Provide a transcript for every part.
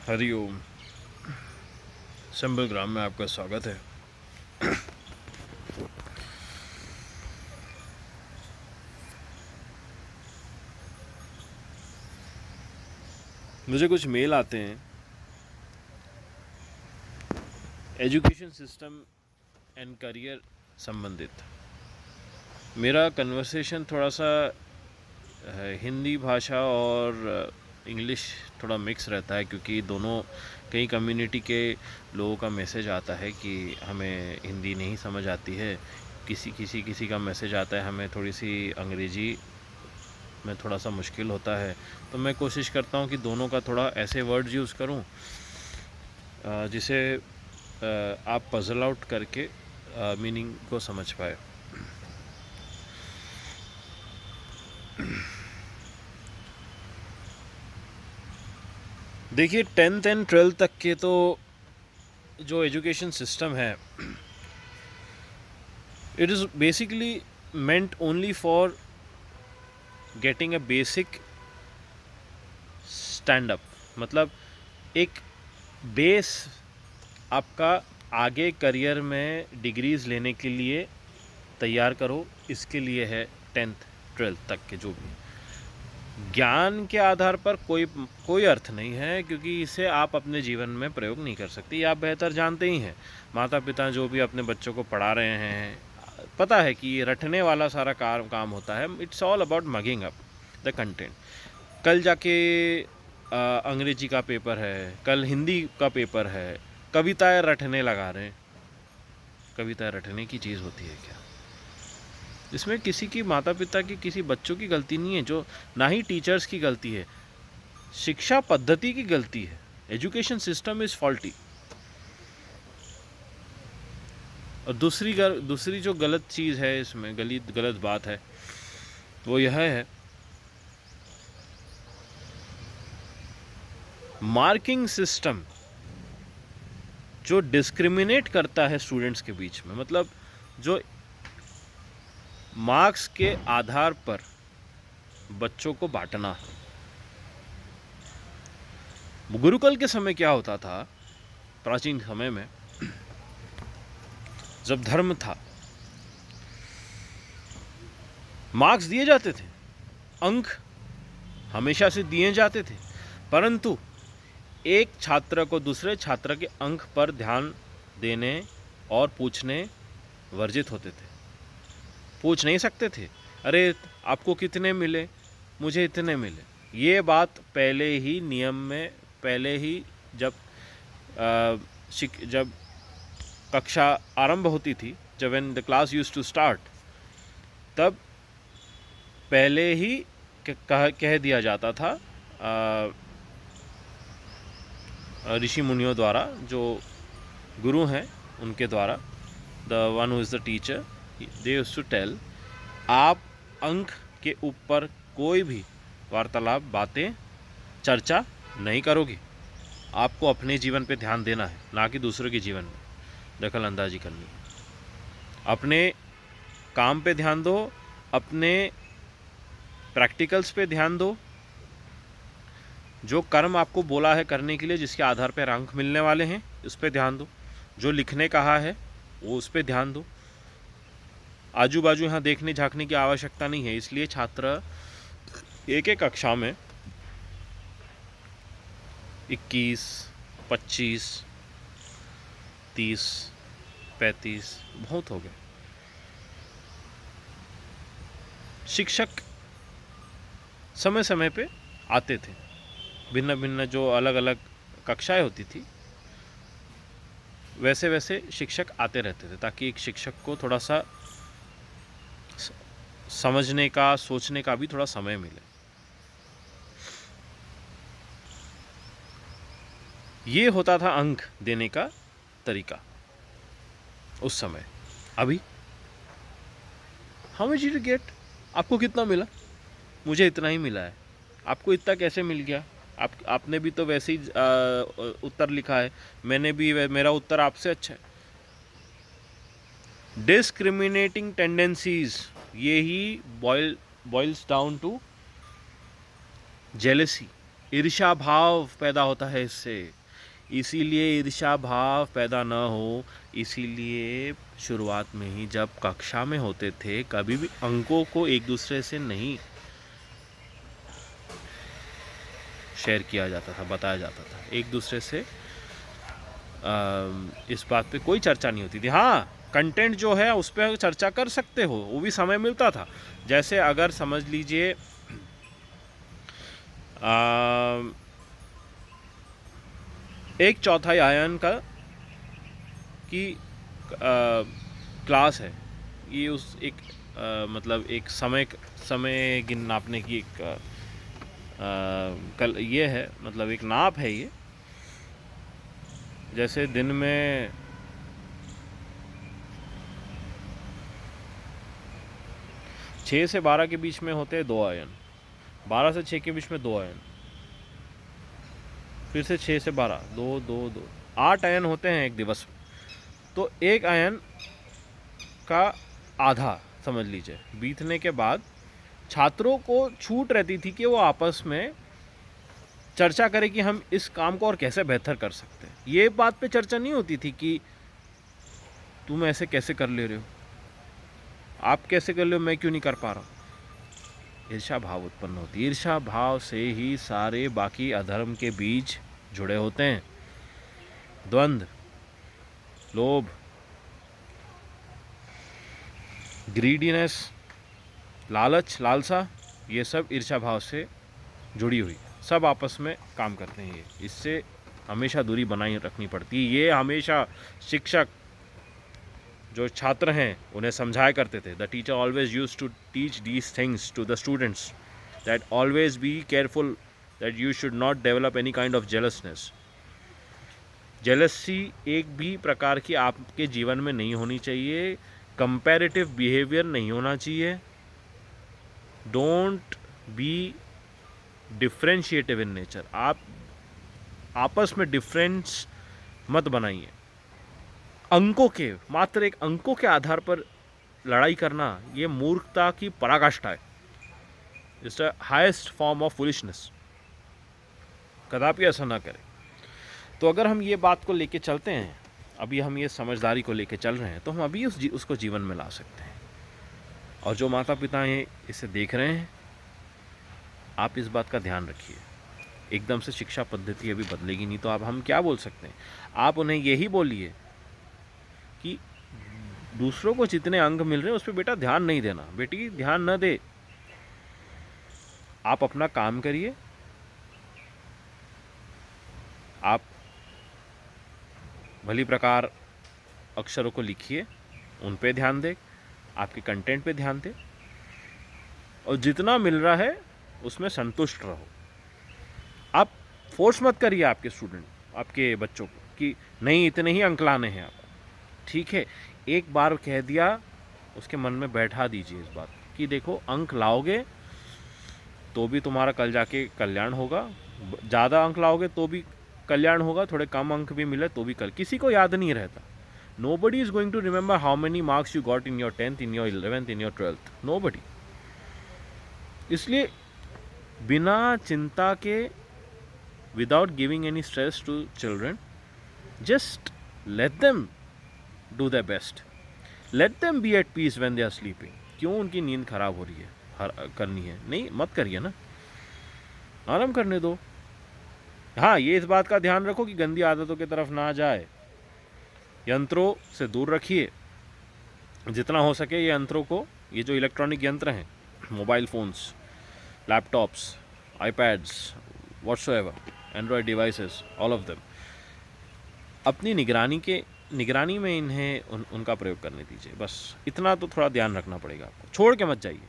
Hariom. Symbol ग्राम में आपका स्वागत है। मुझे कुछ मेल आते हैं एजुकेशन सिस्टम एंड करियर संबंधित। मेरा कन्वर्सेशन थोड़ा सा हिंदी भाषा और इंग्लिश थोड़ा मिक्स रहता है, क्योंकि दोनों कई कम्युनिटी के लोगों का मैसेज आता है कि हमें हिंदी नहीं समझ आती है। किसी का मैसेज आता है हमें थोड़ी सी अंग्रेज़ी में थोड़ा सा मुश्किल होता है। तो मैं कोशिश करता हूँ कि दोनों का थोड़ा ऐसे वर्ड्स यूज़ करूँ जिसे आप पज़ल आउट करके मीनिंग को समझ पाए। देखिए, 10th एंड 12th तक के तो जो एजुकेशन सिस्टम है, it is basically meant only for getting a basic stand up. मतलब एक बेस आपका आगे करियर में डिग्रीज़ लेने के लिए तैयार करो। इसके लिए है 10th 12th तक के। जो भी ज्ञान के आधार पर कोई अर्थ नहीं है, क्योंकि इसे आप अपने जीवन में प्रयोग नहीं कर सकते। ये आप बेहतर जानते ही हैं। माता पिता जो भी अपने बच्चों को पढ़ा रहे हैं, पता है कि ये रटने वाला सारा काम होता है। It's all about mugging up the content. कल जाके अंग्रेजी का पेपर है, कल हिंदी का पेपर है, कविताएं रटने लगा रहे हैं। कविताएं रटने की चीज़ होती है क्या? इसमें किसी की, माता पिता की, किसी बच्चों की गलती नहीं है, जो ना ही टीचर्स की गलती है। शिक्षा पद्धति की गलती है। Education system is faulty. और दूसरी जो गलत चीज़ है इसमें, गलत बात है, वो यह है मार्किंग सिस्टम जो डिस्क्रिमिनेट करता है स्टूडेंट्स के बीच में। मतलब जो मार्क्स के आधार पर बच्चों को बांटना। गुरुकुल के समय क्या होता था, प्राचीन समय में जब धर्म था, मार्क्स दिए जाते थे, अंक हमेशा से दिए जाते थे, परंतु एक छात्र को दूसरे छात्र के अंक पर ध्यान देने और पूछने वर्जित होते थे। पूछ नहीं सकते थे, अरे आपको कितने मिले, मुझे इतने मिले। ये बात पहले ही नियम में, पहले ही जब कक्षा आरंभ होती थी, जब when the class used to start, तब पहले ही कह दिया जाता था ऋषि मुनियों द्वारा, जो गुरु हैं उनके द्वारा, the one who is the teacher, they used to tell, आप अंक के ऊपर कोई भी वार्तालाप, बातें, चर्चा नहीं करोगे। आपको अपने जीवन पे ध्यान देना है, ना कि दूसरों के जीवन में दखल अंदाजी करनी है। अपने काम पे ध्यान दो, अपने प्रैक्टिकल्स पे ध्यान दो। जो कर्म आपको बोला है करने के लिए, जिसके आधार पर अंक मिलने वाले हैं, उस पर ध्यान दो। जो लिखने कहा है वो उस पर ध्यान दो। आजू बाजू यहाँ देखने झांकने की आवश्यकता नहीं है। इसलिए छात्र एक एक कक्षा में 21, 25, 30, 35 बहुत हो गए। शिक्षक समय समय पे आते थे, भिन्न भिन्न जो अलग अलग कक्षाएं होती थी, वैसे वैसे शिक्षक आते रहते थे, ताकि एक शिक्षक को थोड़ा सा समझने का, सोचने का भी थोड़ा समय मिले। ये होता था अंक देने का तरीका उस समय। अभी हाउ मच यू गेट, आपको कितना मिला, मुझे इतना ही मिला है। आपको इतना कैसे मिल गया? आपने भी तो वैसे ही उत्तर लिखा है, मैंने भी, मेरा उत्तर आपसे अच्छा है। डिस्क्रिमिनेटिंग टेंडेंसीज, ये ही बॉइल्स डाउन टू जेलेसी। ईर्ष्या भाव पैदा होता है इससे। इसीलिए ईर्ष्या भाव पैदा ना हो, इसीलिए शुरुआत में ही जब कक्षा में होते थे कभी भी अंकों को एक दूसरे से नहीं शेयर किया जाता था, बताया जाता था। एक दूसरे से इस बात पे कोई चर्चा नहीं होती थी। हाँ, कंटेंट जो है उस पर चर्चा कर सकते हो, वो भी समय मिलता था। जैसे अगर समझ लीजिए एक चौथाई आयन का की क्लास है, ये उस एक मतलब एक समय नापने की एक कल ये है, मतलब एक नाप है ये। जैसे दिन में 6 से 12 के बीच में होते हैं 2 आयन, 12 से 6 के बीच में 2 आयन, फिर से 6 से 12 2 2 2 8 आयन होते हैं एक दिवस में। तो एक आयन का आधा समझ लीजिए बीतने के बाद छात्रों को छूट रहती थी कि वो आपस में चर्चा करें कि हम इस काम को और कैसे बेहतर कर सकते हैं। ये बात पे चर्चा नहीं होती थी कि तुम ऐसे कैसे कर ले रहे हो, आप कैसे कर ले हो, मैं क्यों नहीं कर पा रहा हूँ। ईर्ष्या भाव उत्पन्न होती है। ईर्ष्या भाव से ही सारे बाकी अधर्म के बीज जुड़े होते हैं। द्वंद्व, लोभ, ग्रीडीनेस, लालच, लालसा, ये सब ईर्ष्या भाव से जुड़ी हुई, सब आपस में काम करते हैं। ये इससे हमेशा दूरी बनाई रखनी पड़ती है। ये हमेशा शिक्षक जो छात्र हैं उन्हें समझाया करते थे। The teacher always use to teach these things to the students, that always be careful, that you should not develop any kind of jealousness. Jealousy एक भी प्रकार की आपके जीवन में नहीं होनी चाहिए। कंपैरेटिव बिहेवियर नहीं होना चाहिए। Don't be differentiative in nature. आप आपस में डिफरेंस मत बनाइए। अंकों के, मात्र एक अंकों के आधार पर लड़ाई करना ये मूर्खता की पराकाष्ठा है। It's the highest form of foolishness. कदापि ऐसा ना करें। तो अगर हम ये बात को लेके चलते हैं, अभी हम ये समझदारी को लेके चल रहे हैं, तो हम अभी उसको जीवन में ला सकते हैं। और जो माता पिता हैं इसे देख रहे हैं, आप इस बात का ध्यान रखिए। एकदम से शिक्षा पद्धति अभी बदलेगी नहीं, तो आप हम क्या बोल सकते हैं। आप उन्हें यही बोलिए कि दूसरों को जितने अंक मिल रहे हैं उस पर बेटा ध्यान नहीं देना, बेटी ध्यान न दे, आप अपना काम करिए, आप भली प्रकार अक्षरों को लिखिए, उन पे ध्यान दे, आपके कंटेंट पे ध्यान दे, और जितना मिल रहा है उसमें संतुष्ट रहो। आप फोर्स मत करिए आपके स्टूडेंट, आपके बच्चों को कि नहीं इतने ही अंक लाने हैं आप। ठीक है, एक बार कह दिया, उसके मन में बैठा दीजिए इस बात कि देखो अंक लाओगे तो भी तुम्हारा कल जाके कल्याण होगा, ज़्यादा अंक लाओगे तो भी कल्याण होगा, थोड़े कम अंक भी मिले तो भी किसी को याद नहीं रहता। Nobody is going to remember how many marks you got in your 10th, in your 11th, in your 12th. Nobody. इसलिए बिना चिंता के, without giving any stress to children, just let them do their best. Let them be at peace when they are sleeping. क्यों उनकी नींद खराब हो रही है, करनी है नहीं, मत करिए ना, आराम करने दो। हाँ, ये इस बात का ध्यान रखो कि गंदी आदतों की तरफ ना जाए। यंत्रों से दूर रखिए जितना हो सके। ये यंत्रों को, ये जो इलेक्ट्रॉनिक यंत्र हैं, mobile phones, laptops, iPads, whatsoever, Android devices, all of them, अपनी निगरानी में इन्हें उनका प्रयोग करने दीजिए। बस इतना तो थोड़ा ध्यान रखना पड़ेगा आपको। छोड़ के मत जाइए,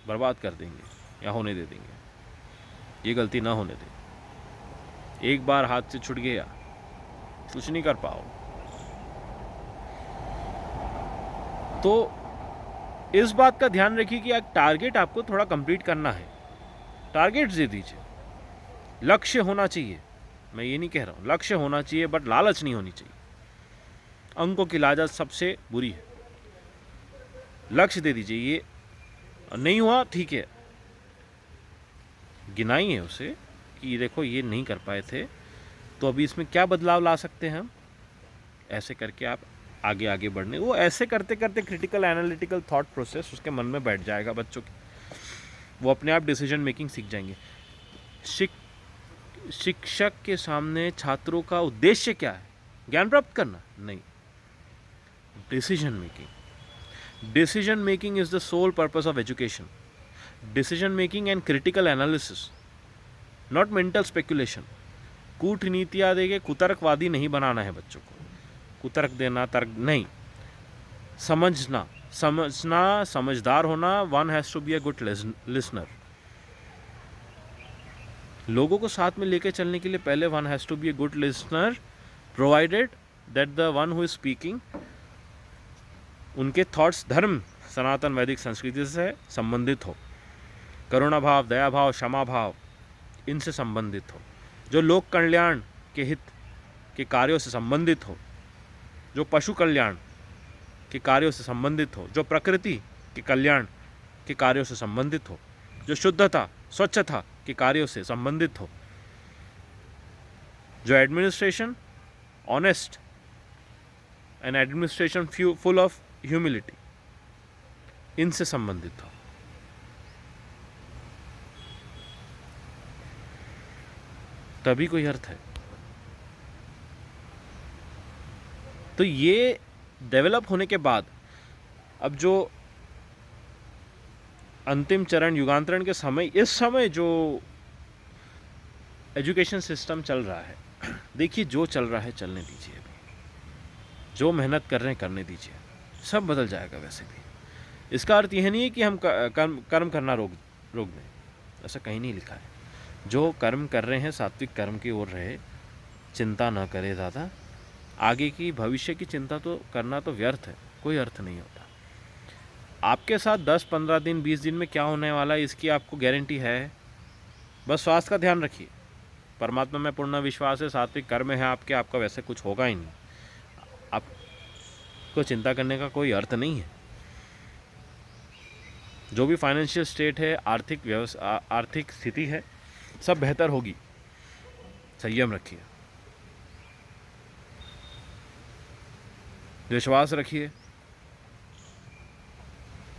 बर्बाद कर देंगे या होने दे देंगे। ये गलती ना होने दें। एक बार हाथ से छूट गया, कुछ नहीं कर पाओ। तो इस बात का ध्यान रखिए कि एक टारगेट आपको थोड़ा कंप्लीट करना है। टारगेट दे दीजिए, लक्ष्य होना चाहिए। मैं ये नहीं कह रहा हूँ, लक्ष्य होना चाहिए, बट लालच नहीं होनी चाहिए। अंकों की लालच सबसे बुरी है। लक्ष्य दे दीजिए, ये नहीं हुआ ठीक है, गिनाइए उसे, कि देखो ये नहीं कर पाए थे, तो अभी इसमें क्या बदलाव ला सकते हैं हम, ऐसे करके आप आगे आगे बढ़ने, वो ऐसे करते करते क्रिटिकल एनालिटिकल थॉट प्रोसेस उसके मन में बैठ जाएगा बच्चों के, वो अपने आप डिसीजन मेकिंग सीख जाएंगे। शिक्षक के सामने छात्रों का उद्देश्य क्या है? ज्ञान प्राप्त करना? नहीं, decision making. Decision making is the sole purpose of education. Decision making and critical analysis, not mental speculation. कूटनीतियाँ देके कुतर्कवादी नहीं बनाना है बच्चों को, कुतर्क देना, तर्क नहीं। समझना, समझदार होना। One has to be a good listener. लोगों को साथ में लेके चलने के लिए पहले one has to be a good listener, provided that the one who is speaking, उनके थॉट्स धर्म, सनातन वैदिक संस्कृति से संबंधित हो, करुणा भाव, दया भाव, क्षमा भाव इनसे संबंधित हो, जो लोक कल्याण के हित के कार्यों से संबंधित हो, जो पशु कल्याण के कार्यों से संबंधित हो, जो प्रकृति के कल्याण के कार्यों से संबंधित हो, जो शुद्धता स्वच्छता के कार्यों से संबंधित हो, जो administration honest and administration full of humility इनसे संबंधित हो। तभी कोई अर्थ है। तो ये डेवलप होने के बाद अब जो अंतिम चरण युगांतरण के समय, इस समय जो एजुकेशन सिस्टम चल रहा है, देखिए जो चल रहा है चलने दीजिए, अभी जो मेहनत कर रहे हैं करने दीजिए, सब बदल जाएगा। वैसे भी इसका अर्थ यह नहीं है कि हम कर्म करना रोक दें, ऐसा कहीं नहीं लिखा है। जो कर्म कर रहे हैं सात्विक कर्म की ओर रहे, चिंता ना करे ज़्यादा, आगे की भविष्य की चिंता तो करना तो व्यर्थ है, कोई अर्थ नहीं होता। आपके साथ 10-15 दिन 20 दिन में क्या होने वाला है इसकी आपको गारंटी है? बस स्वास्थ्य का ध्यान रखिए, परमात्मा में पूर्ण विश्वास है, सात्विक कर्म है आपके, आपका वैसे कुछ होगा ही नहीं, आपको चिंता करने का कोई अर्थ नहीं है। जो भी फाइनेंशियल स्टेट है, आर्थिक स्थिति है, सब बेहतर होगी। संयम रखिए, विश्वास रखिए,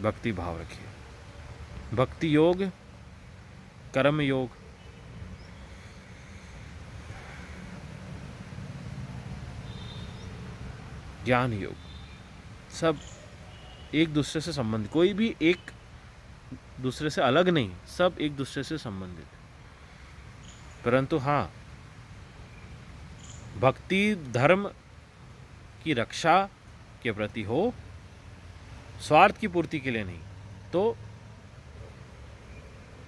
भक्ति भाव रखिए। भक्ति योग, कर्म योग, ज्ञान योग, सब एक दूसरे से संबंधित, कोई भी एक दूसरे से अलग नहीं, सब एक दूसरे से संबंधित। परंतु हाँ, भक्ति धर्म की रक्षा के प्रति हो, स्वार्थ की पूर्ति के लिए नहीं, तो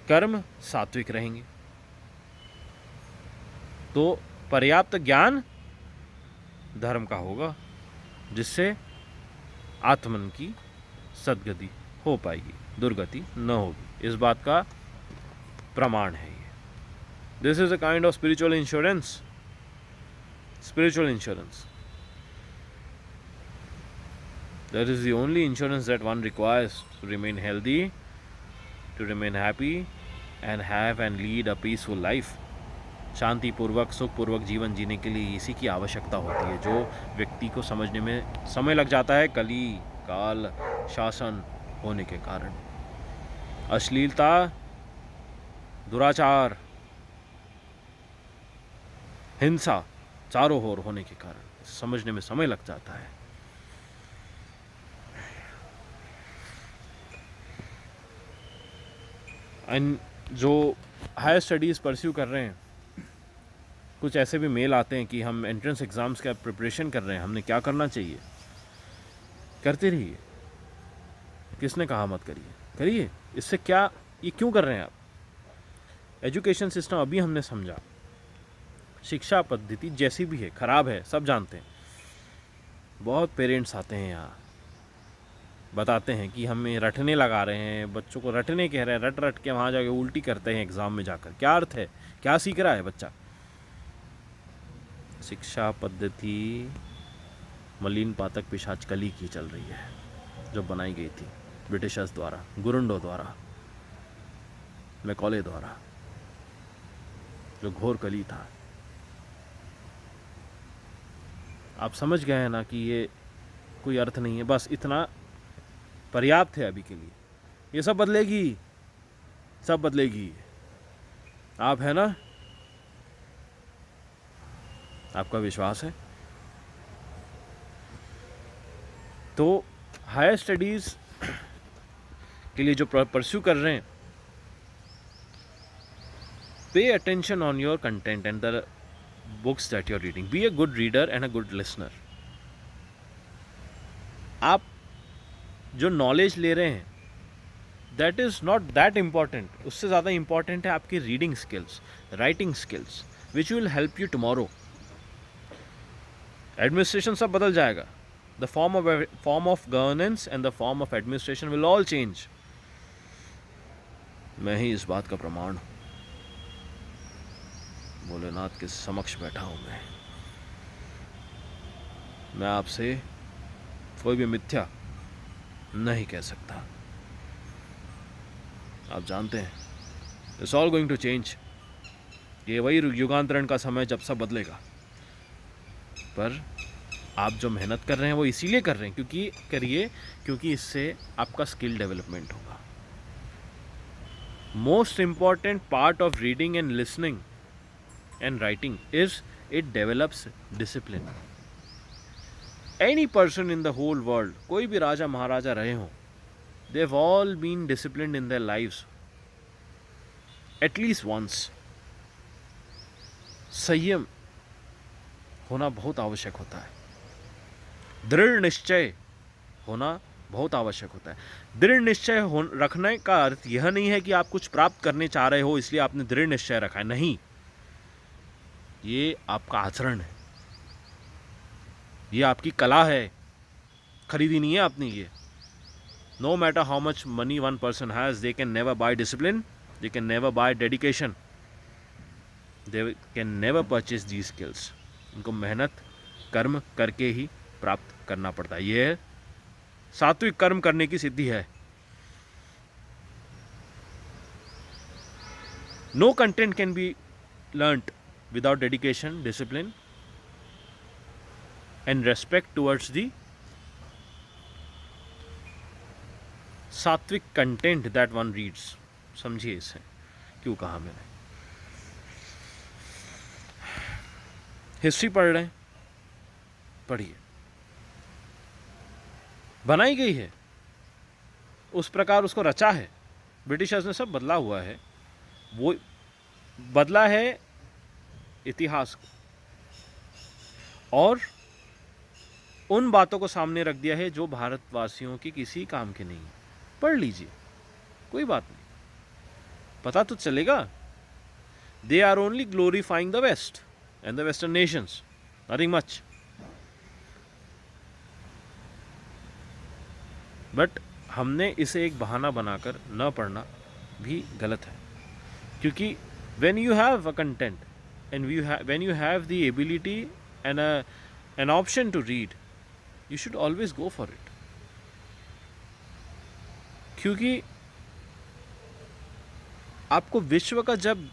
कर्म सात्विक रहेंगे, तो पर्याप्त ज्ञान धर्म का होगा, जिससे आत्मन की सद्गति हो पाएगी, दुर्गति न होगी। इस बात का प्रमाण है ये। This is a kind of spiritual insurance. That is the only insurance that one requires to remain healthy, to remain happy and have and lead a peaceful life. शांति पूर्वक सुख पूर्वक जीवन जीने के लिए इसी की आवश्यकता होती है, जो व्यक्ति को समझने में समय लग जाता है कली काल शासन होने के कारण। अश्लीलता, दुराचार, हिंसा चारों ओर होने के कारण समझने में समय लग जाता है। एंड जो हायर स्टडीज़ परस्यू कर रहे हैं, कुछ ऐसे भी मेल आते हैं कि हम एंट्रेंस एग्ज़ाम्स का प्रिपरेशन कर रहे हैं, हमने क्या करना चाहिए? करते रहिए, किसने कहा मत करिए, करिए। इससे क्या, ये क्यों कर रहे हैं आप? एजुकेशन सिस्टम अभी हमने समझा, शिक्षा पद्धति जैसी भी है ख़राब है, सब जानते हैं। बहुत पेरेंट्स आते हैं यहाँ, बताते हैं कि हमें रटने लगा रहे हैं, बच्चों को रटने कह रहे हैं, रट रट के वहाँ जाके उल्टी करते हैं एग्ज़ाम में जाकर। क्या अर्थ है? क्या सीख रहा है बच्चा? शिक्षा पद्धति मलिन पातक पिशाच कली की चल रही है, जो बनाई गई थी ब्रिटिशर्स द्वारा, गुरुंडो द्वारा, मैकॉले द्वारा। जो घोर कली था। आप समझ गए हैं ना कि ये कोई अर्थ नहीं है, बस इतना पर्याप्त है अभी के लिए। ये सब बदलेगी, सब बदलेगी। आप है ना, आपका विश्वास है? तो हायर स्टडीज़ के लिए जो परस्यू कर रहे हैं, pay attention on your content and the books that you are reading. Be a good reader and a good listener. आप जो नॉलेज ले रहे हैं, that is not that important. उससे ज़्यादा इम्पॉर्टेंट है आपकी reading skills, writing skills, which will help you tomorrow. Administration सब बदल जाएगा। The form of governance and the form of administration will all change. मैं ही इस बात का प्रमाण हूँ। भोलेनाथ के समक्ष बैठा हूँ मैं आपसे कोई भी मिथ्या नहीं कह सकता। आप जानते हैं, it's all going to change. ये वही युगांतरण का समय जब सब बदलेगा। पर आप जो मेहनत कर रहे हैं वो इसीलिए कर रहे हैं क्योंकि इससे आपका स्किल डेवलपमेंट होगा। Most important part of reading and listening and writing is it develops discipline. Any person in the whole world, कोई भी राजा महाराजा रहे हों, they have all been disciplined in their lives at least once. संयम होना बहुत आवश्यक होता है। दृढ़ निश्चय होना बहुत आवश्यक होता है। दृढ़ निश्चय रखने का अर्थ यह नहीं है कि आप कुछ प्राप्त करने चाह रहे हो इसलिए आपने दृढ़ निश्चय रखा है, नहीं। ये आपका आचरण है, ये आपकी कला है, खरीदी नहीं है आपने ये। No matter how much money one person has, they can never buy discipline, they can never buy dedication, they can never purchase the skills. इनको मेहनत कर्म करके ही प्राप्त करना पड़ता है। ये सात्विक कर्म करने की सिद्धि है। No content can be learned without dedication, discipline and respect towards the सात्विक कंटेंट that one reads। समझिए इसे क्यों कहा मैंने। हिस्ट्री पढ़ रहे हैं, पढ़िए, बनाई गई है उस प्रकार, उसको रचा है। ब्रिटिशर्स ने सब बदला हुआ है, वो बदला है इतिहास को, और उन बातों को सामने रख दिया है जो भारतवासियों की किसी काम के नहीं है। पढ़ लीजिए, कोई बात नहीं, पता तो चलेगा। They are only glorifying the West and the Western nations, nothing much. But हमने इसे एक बहाना बनाकर न पढ़ना भी गलत है, क्योंकि when you have a content and when you have the ability and an option to read, you should always go for it। क्योंकि आपको विश्व का, जब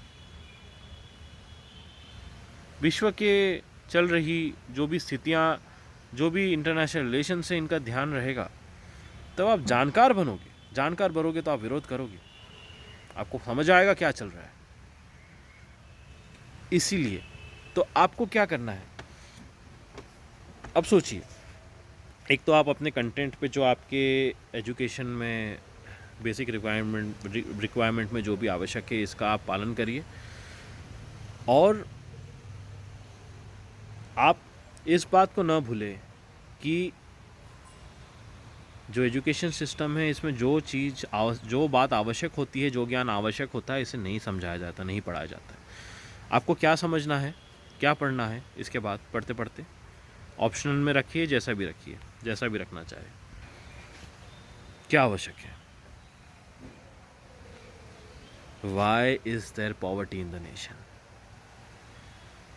विश्व के चल रही जो भी स्थितियाँ, जो भी इंटरनेशनल रिलेशन से इनका ध्यान रहेगा, तब आप जानकार बनोगे तो आप विरोध करोगे, आपको समझ आएगा क्या चल रहा है। इसीलिए तो आपको क्या करना है, अब सोचिए। एक तो आप अपने कंटेंट पे, जो आपके एजुकेशन में बेसिक रिक्वायरमेंट में जो भी आवश्यक है, इसका आप पालन करिए। और आप इस बात को ना भूलें कि जो एजुकेशन सिस्टम है, इसमें जो बात आवश्यक होती है, जो ज्ञान आवश्यक होता है, इसे नहीं समझाया जाता, नहीं पढ़ाया जाता है। आपको क्या समझना है, क्या पढ़ना है, इसके बाद पढ़ते पढ़ते ऑप्शनल में रखिए, जैसा भी रखिए, जैसा भी रखना चाहे। क्या आवश्यक है? Why is there poverty in the nation?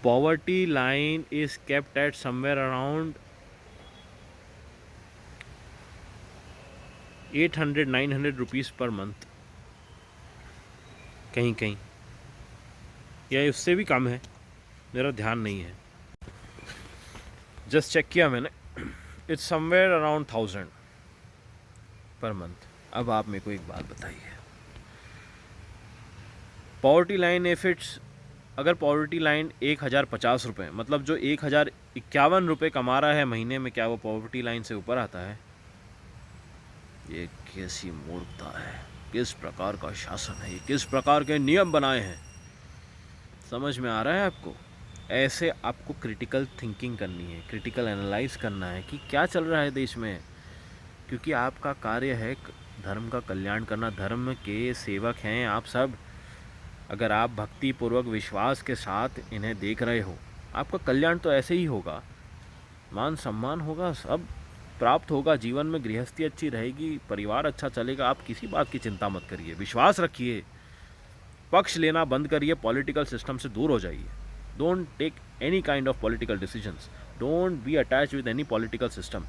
Poverty line is kept at somewhere around 800-900 rupees per month, कहीं कहीं। या उससे भी कम है, मेरा ध्यान नहीं है, जस्ट चेक किया मैंने, it's somewhere around 1000 per month. अब आप मेरे को एक बात बताइए, पॉवर्टी लाइन इफ इट्स, अगर पॉवर्टी लाइन 1050 रुपये, मतलब जो 1051 रुपये कमा रहा है महीने में, क्या वो पॉवर्टी लाइन से ऊपर आता है? ये कैसी मूर्खता है, किस प्रकार का शासन है, ये किस प्रकार के नियम बनाए हैं, समझ में आ रहा है आपको? ऐसे आपको क्रिटिकल थिंकिंग करनी है, क्रिटिकल एनालाइज करना है कि क्या चल रहा है देश में, क्योंकि आपका कार्य है धर्म का कल्याण करना, धर्म के सेवक हैं आप सब। अगर आप भक्ति पूर्वक विश्वास के साथ इन्हें देख रहे हो, आपका कल्याण तो ऐसे ही होगा, मान सम्मान होगा, सब प्राप्त होगा, जीवन में गृहस्थी अच्छी रहेगी, परिवार अच्छा चलेगा। आप किसी बात की चिंता मत करिए, विश्वास रखिए, पक्ष लेना बंद करिए, पॉलिटिकल सिस्टम से दूर हो जाइए, don't take any kind of political decisions, don't be attach with any political system.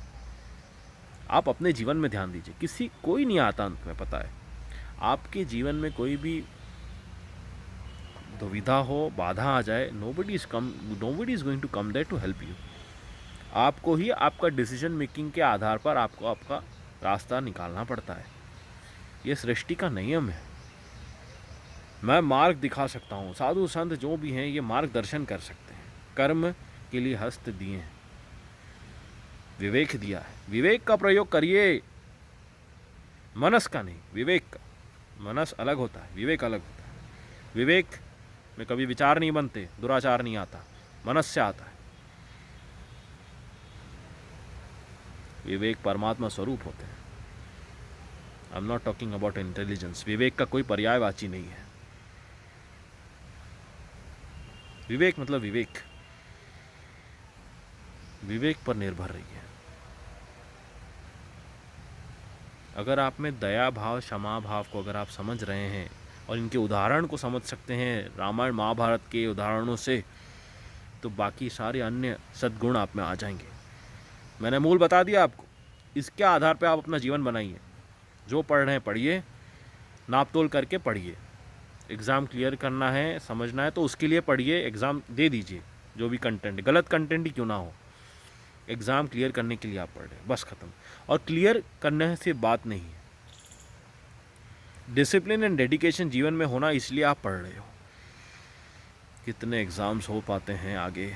आप अपने जीवन में ध्यान दीजिए, कोई नहीं आता अंत में, पता है, आपके जीवन में कोई भी दुविधा हो, बाधा आ जाए, nobody is going to come there to help you. आपको ही आपका डिसीजन मेकिंग के आधार पर आपको आपका रास्ता निकालना पड़ता है, ये सृष्टि का नियम है। मैं मार्ग दिखा सकता हूँ, साधु संत जो भी हैं ये मार्गदर्शन कर सकते हैं, कर्म के लिए हस्त दिए हैं, विवेक दिया है, विवेक का प्रयोग करिए, मनस का नहीं, विवेक का। मनस अलग होता है, विवेक अलग होता है। विवेक में कभी विचार नहीं बनते, दुराचार नहीं आता, मनस से आता है। विवेक परमात्मा स्वरूप होते हैं। I am not talking about intelligence. विवेक का कोई पर्यायवाची नहीं है। विवेक मतलब विवेक, विवेक पर निर्भर रही है। अगर आप में दया भाव, क्षमा भाव को अगर आप समझ रहे हैं और इनके उदाहरण को समझ सकते हैं रामायण महाभारत के उदाहरणों से, तो बाकी सारे अन्य सद्गुण आप में आ जाएंगे। मैंने मूल बता दिया आपको, इसके आधार पे आप अपना जीवन बनाइए। जो पढ़ रहे हैं पढ़िए, नाप तोल करके पढ़िए। एग्ज़ाम क्लियर करना है, समझना है तो उसके लिए पढ़िए, एग्ज़ाम दे दीजिए। जो भी कंटेंट, गलत कंटेंट ही क्यों ना हो, एग्ज़ाम क्लियर करने के लिए आप पढ़ रहे हैं, बस ख़त्म। और क्लियर करने से बात नहीं है, डिसिप्लिन एंड डेडिकेशन जीवन में होना, इसलिए आप पढ़ रहे हो। कितने एग्ज़ाम्स हो पाते हैं आगे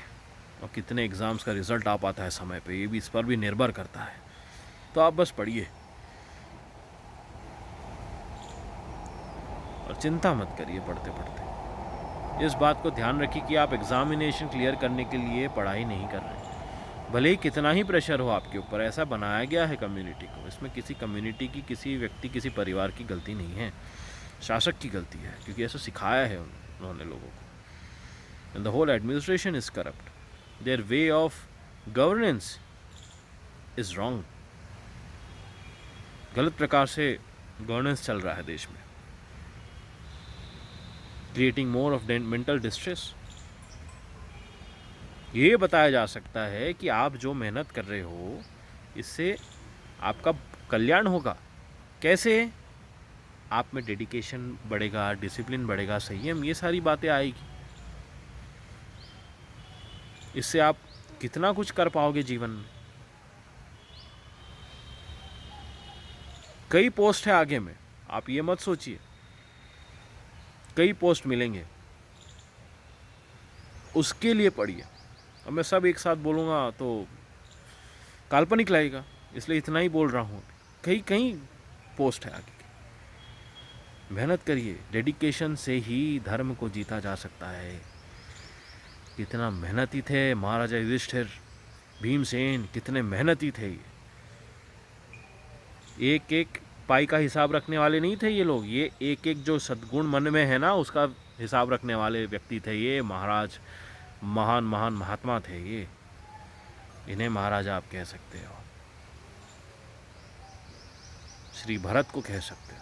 और कितने एग्ज़ाम्स का रिज़ल्ट आ पाता है समय पे, ये भी इस पर भी निर्भर करता है। तो आप बस पढ़िए और चिंता मत करिए पढ़ते पढ़ते। इस बात को ध्यान रखिए कि आप एग्ज़ामिनेशन क्लियर करने के लिए पढ़ाई नहीं कर रहे, भले ही कितना ही प्रेशर हो आपके ऊपर। ऐसा बनाया गया है कम्युनिटी को, इसमें किसी कम्युनिटी की, किसी व्यक्ति, किसी परिवार की गलती नहीं है, शासक की गलती है, क्योंकि ऐसा सिखाया है उन्होंने लोगों को। And the whole administration is corrupt, their way of governance is wrong. गलत प्रकार से गवर्नेंस चल रहा है देश में, creating more of mental distress. ये बताया जा सकता है कि आप जो मेहनत कर रहे हो, इससे आपका कल्याण होगा। कैसे? आप में डेडिकेशन बढ़ेगा, डिसिप्लिन बढ़ेगा, संयम, ये सारी बातें आएगी। इससे आप कितना कुछ कर पाओगे जीवन में। कई पोस्ट है आगे में, आप ये मत सोचिए, कई पोस्ट मिलेंगे, उसके लिए पढ़िए। अब मैं सब एक साथ बोलूँगा तो काल्पनिक लगेगा, इसलिए इतना ही बोल रहा हूँ। कई कई पोस्ट है आगे की, मेहनत करिए। डेडिकेशन से ही धर्म को जीता जा सकता है। कितना मेहनती थे महाराजा युधिष्ठिर, भीमसेन, कितने मेहनती थे ये। एक एक पाई का हिसाब रखने वाले नहीं थे ये लोग, ये एक एक जो सद्गुण मन में है ना, उसका हिसाब रखने वाले व्यक्ति थे ये महाराज। महान महान महात्मा थे ये, इन्हें महाराजा आप कह सकते हो, श्री भरत को कह सकते हो।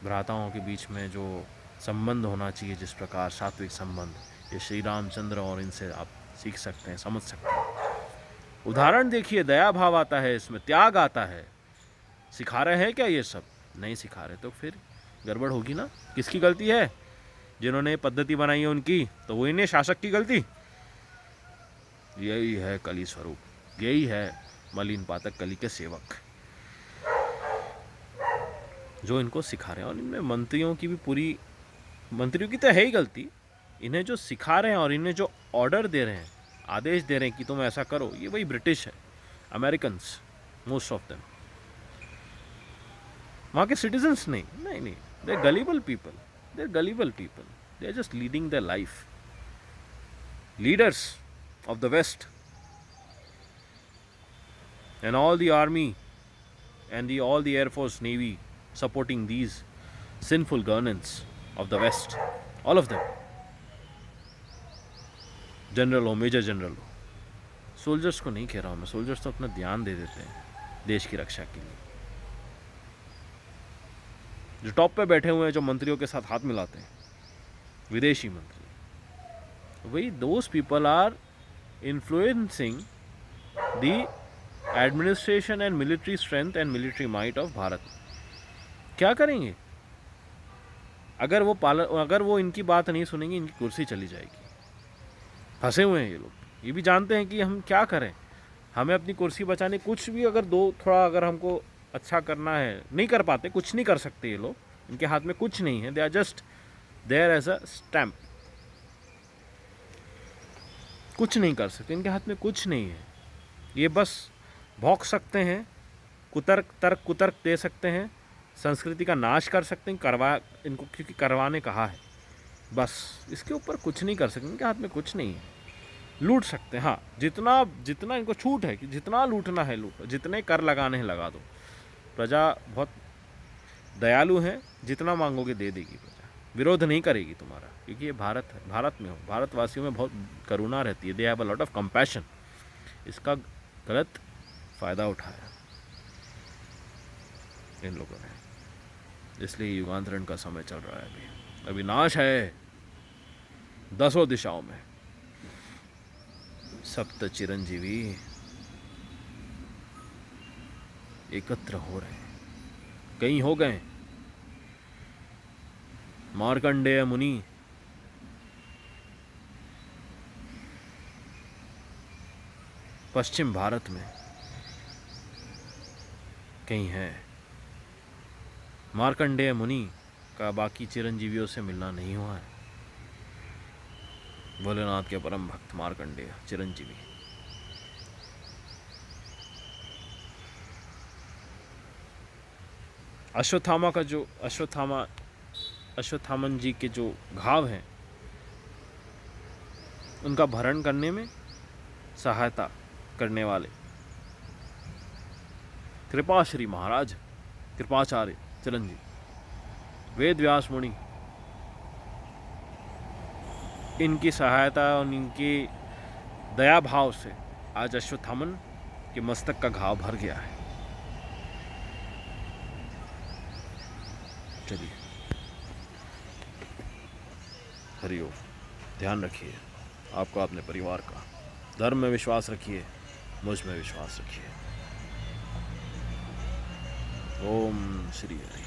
भ्राताओं के बीच में जो संबंध होना चाहिए, जिस प्रकार सात्विक संबंध, ये श्री रामचंद्र और इनसे आप सीख सकते हैं, समझ सकते हैं। उदाहरण देखिए, दया भाव आता है इसमें, त्याग आता है। सिखा रहे हैं क्या ये सब? नहीं सिखा रहे, तो फिर गड़बड़ होगी ना। किसकी गलती है? जिन्होंने पद्धति बनाई है उनकी, तो वही ने शासक की गलती। यही है कली स्वरूप, यही है मलिन पातक कली के सेवक जो इनको सिखा रहे हैं। और इनमें मंत्रियों की भी पूरी, मंत्रियों की तो है ही गलती, इन्हें जो सिखा रहे हैं और इन्हें जो ऑर्डर दे रहे हैं, आदेश दे रहे हैं कि तुम ऐसा करो, ये वही ब्रिटिश है, अमेरिकन्स, मोस्ट ऑफ देम। वहाँ के सिटीजन्स नहीं, नहीं नहीं, they are gullible people, they are gullible people, they are just leading the life. Leaders of the West and all the army and all the Air Force, Navy supporting these sinful governance of the West, all of them, general हो, major general हो। Soldiers को नहीं कह रहा हूँ मैं, soldiers तो अपना ध्यान दे देते हैं देश की रक्षा के लिए। जो टॉप पे बैठे हुए हैं, जो मंत्रियों के साथ हाथ मिलाते हैं, विदेशी मंत्री, वही those people are influencing the administration and military strength and military might of Bharat. क्या करेंगे? अगर वो इनकी बात नहीं सुनेंगे, इनकी कुर्सी चली जाएगी। फंसे हुए हैं ये लोग, ये भी जानते हैं कि हम क्या करें, हमें अपनी कुर्सी बचाने कुछ भी अगर थोड़ा अगर हमको अच्छा करना है, नहीं कर पाते, कुछ नहीं कर सकते ये लोग, इनके हाथ में कुछ नहीं है। They are just there as a stamp, कुछ नहीं कर सकते, इनके हाथ में कुछ नहीं है। ये बस भौंक सकते हैं, कुतर्क दे सकते हैं, संस्कृति का नाश कर सकते हैं, इनको क्योंकि करवाने कहा है, बस इसके ऊपर कुछ नहीं कर सकते। इनके हाथ में कुछ नहीं है। लूट सकते हैं, हाँ, जितना इनको छूट है कि जितना लूटना है लूटो, जितने कर लगाने हैं लगा दो। प्रजा बहुत दयालु है, जितना मांगोगे दे देगी प्रजा, विरोध नहीं करेगी तुम्हारा, क्योंकि ये भारत है। भारत में हो, भारतवासियों में बहुत करुणा रहती है, they have a lot of compassion. इसका गलत फ़ायदा उठाया इन लोगों ने, इसलिए युगांतरण का समय चल रहा है। अभी नाश है 10 दिशाओं में। सप्त चिरंजीवी एकत्र हो रहे हैं, कहीं हो गए। मार्कंडेय मुनि पश्चिम भारत में कहीं है। मार्कंडेय मुनि का बाकी चिरंजीवियों से मिलना नहीं हुआ है। भोलेनाथ के परम भक्त मार्कंडेय चिरंजीवी। अश्वत्थामा का जो अश्वत्थामन जी के जो घाव हैं, उनका भरण करने में सहायता करने वाले कृपाश्री महाराज, कृपाचार्य चिरंजीवी, वेद व्यास मुनि, इनकी सहायता और इनके दया भाव से आज अश्वत्थामन के मस्तक का घाव भर गया है। चलिए, हरिओम। ध्यान रखिए आपको, अपने परिवार का, धर्म में विश्वास रखिए, मुझ में विश्वास रखिए। ओम श्री हरि।